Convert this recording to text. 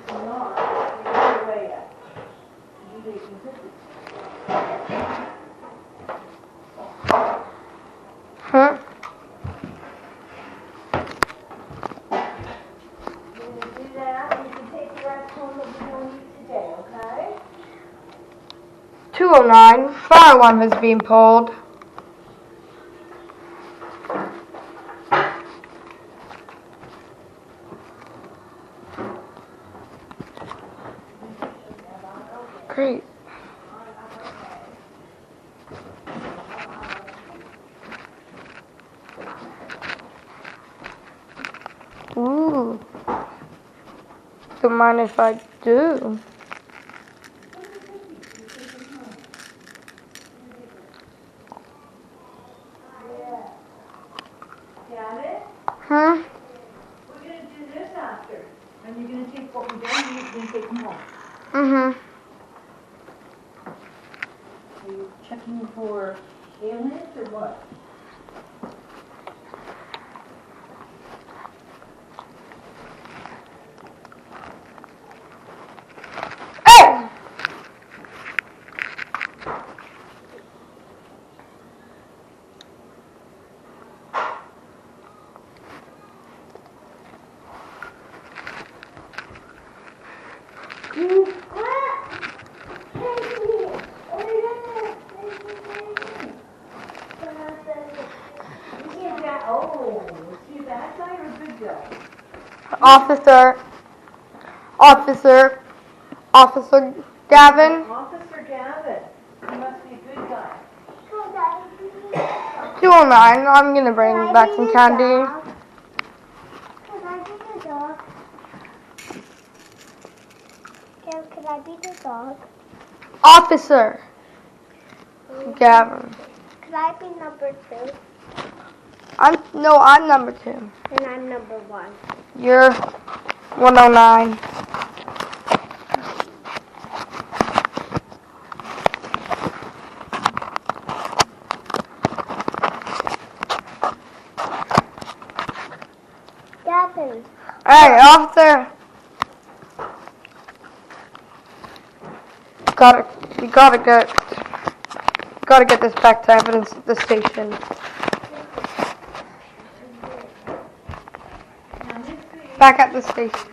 it's not, you can weigh it. You can put it. Huh? You're going to do that, and you can take the rest home that you're going to use today, okay? 209. Fire alarm is being pulled. Great. Ooh. Don't mind if I do. Got it? Huh? We're going to do this after. And you're going to take what we're done, and you're going to take them home. Mm-hmm. Are you checking for aliens or what? Hey! Oh, is he a bad guy or a good guy? Officer Gavin. Officer Gavin. He must be a good guy. 209. I'm gonna bring back some candy. Can I be the dog? Can I be the dog? Officer Gavin. Can I be number 2? I'm number 2. And I'm number 1. You're 109. Gavin. Hey, officer. You gotta get this back to evidence at the station. Back at the station.